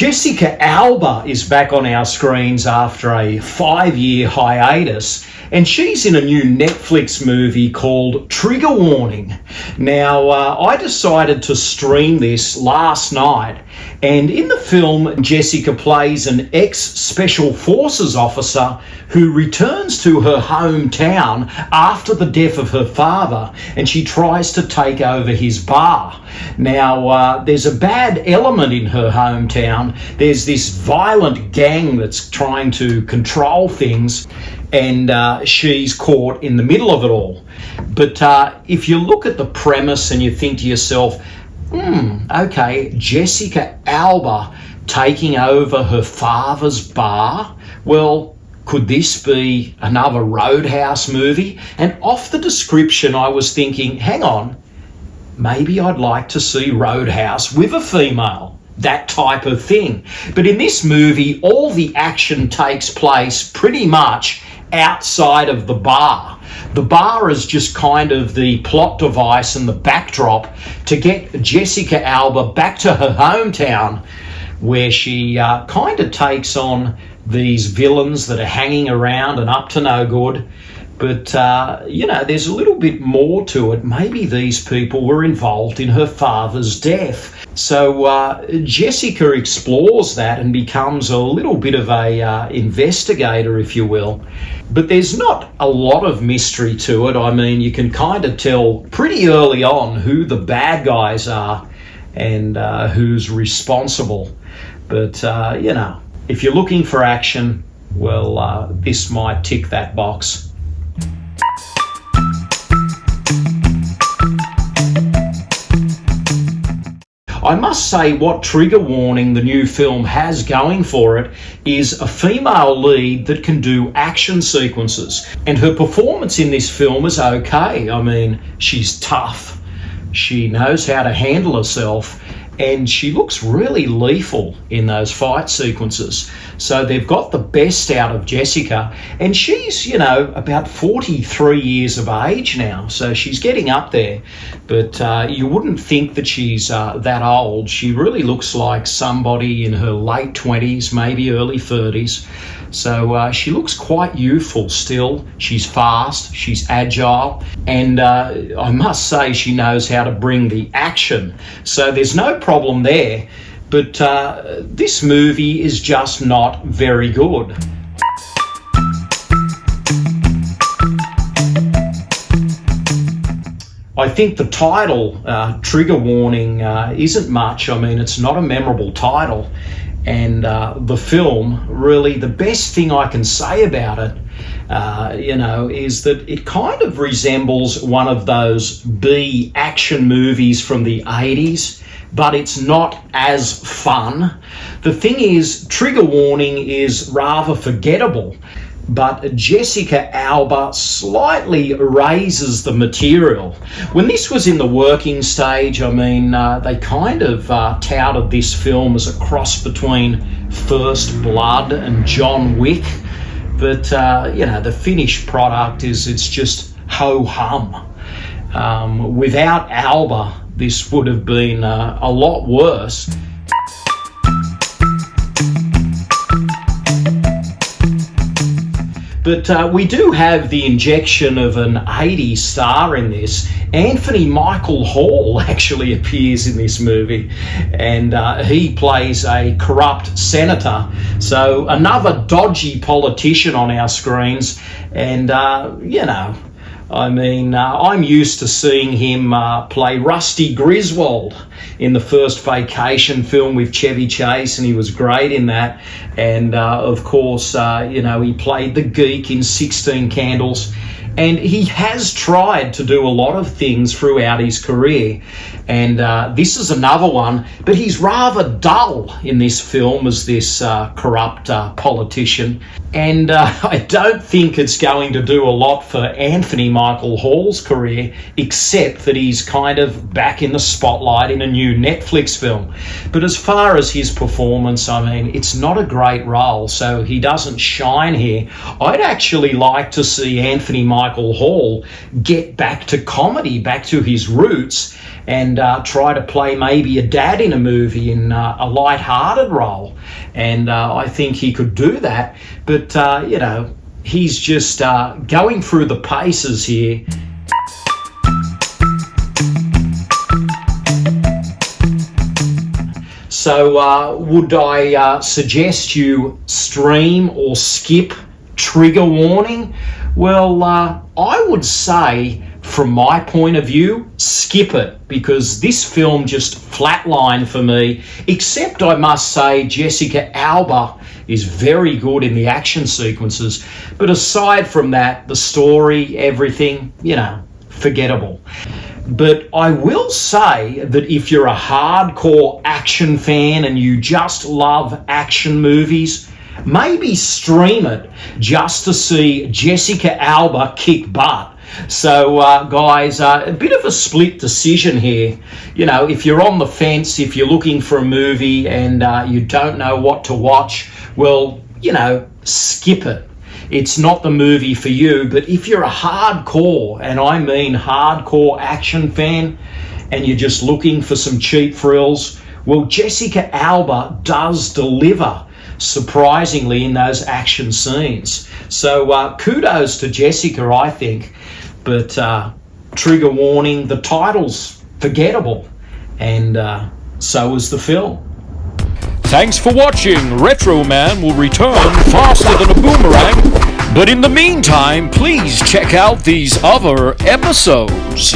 Jessica Alba is back on our screens after a 5-year hiatus, and she's in a new Netflix movie called Trigger Warning. Now, I decided to stream this last night, and in the film, Jessica plays an ex-Special Forces officer who returns to her hometown after the death of her father, and she tries to take over his bar. Now, there's a bad element in her hometown. There's this violent gang that's trying to control things, and she's caught in the middle of it all. But if you look at the premise and you think to yourself, okay, Jessica Alba taking over her father's bar, well, could this be another Roadhouse movie? And off the description, I was thinking, hang on, maybe I'd like to see Roadhouse with a female, that type of thing. But in this movie, all the action takes place pretty much outside of the bar. The bar is just kind of the plot device and the backdrop to get Jessica Alba back to her hometown, where she kind of takes on these villains that are hanging around and up to no good. But, there's a little bit more to it. Maybe these people were involved in her father's death. So Jessica explores that and becomes a little bit of a investigator, if you will. But there's not a lot of mystery to it. I mean, you can kind of tell pretty early on who the bad guys are and who's responsible. But, if you're looking for action, well, this might tick that box. I must say what Trigger Warning, the new film, has going for it is a female lead that can do action sequences. And her performance in this film is okay. I mean, she's tough. She knows how to handle herself. And she looks really lethal in those fight sequences. So they've got the best out of Jessica. And she's, about 43 years of age now. So she's getting up there. But you wouldn't think that she's that old. She really looks like somebody in her late 20s, maybe early 30s. So she looks quite youthful still. She's fast, she's agile, and I must say she knows how to bring the action. So there's no problem there, but this movie is just not very good. I think the title, Trigger Warning, isn't much. I mean, it's not a memorable title. And the film, really, the best thing I can say about it, is that it kind of resembles one of those B action movies from the 80s, but it's not as fun. The thing is, Trigger Warning is rather forgettable, but Jessica Alba slightly raises the material. When this was in the working stage, I mean, they kind of touted this film as a cross between First Blood and John Wick. But, the finished product it's just ho-hum. Without Alba, this would have been a lot worse. But we do have the injection of an 80s star in this. Anthony Michael Hall actually appears in this movie, and he plays a corrupt senator. So another dodgy politician on our screens. And, I'm used to seeing him play Rusty Griswold in the first Vacation film with Chevy Chase, and he was great in that. And, of course, he played the geek in 16 Candles. And he has tried to do a lot of things throughout his career. And this is another one, but he's rather dull in this film as this corrupt politician. And I don't think it's going to do a lot for Anthony Michael Hall's career, except that he's kind of back in the spotlight in a new Netflix film. But as far as his performance, I mean, it's not a great role, so he doesn't shine here. I'd actually like to see Anthony Michael Hall get back to comedy, back to his roots, and try to play maybe a dad in a movie in a light-hearted role. And I think he could do that. But, he's just going through the paces here. So would I suggest you stream or skip Trigger Warning? Well, I would say, from my point of view, skip it, because this film just flatlined for me, except I must say Jessica Alba is very good in the action sequences. But aside from that, the story, everything, forgettable. But I will say that if you're a hardcore action fan and you just love action movies, maybe stream it just to see Jessica Alba kick butt. So, guys, a bit of a split decision here. If you're on the fence, if you're looking for a movie and you don't know what to watch, well, skip it. It's not the movie for you. But if you're a hardcore, and I mean hardcore action fan, and you're just looking for some cheap thrills, well, Jessica Alba does deliver, surprisingly, in those action scenes. So kudos to Jessica, I think. But Trigger Warning, the title's forgettable, and so is the film. Thanks for watching. Retro Man will return faster than a boomerang. But in the meantime, please check out these other episodes.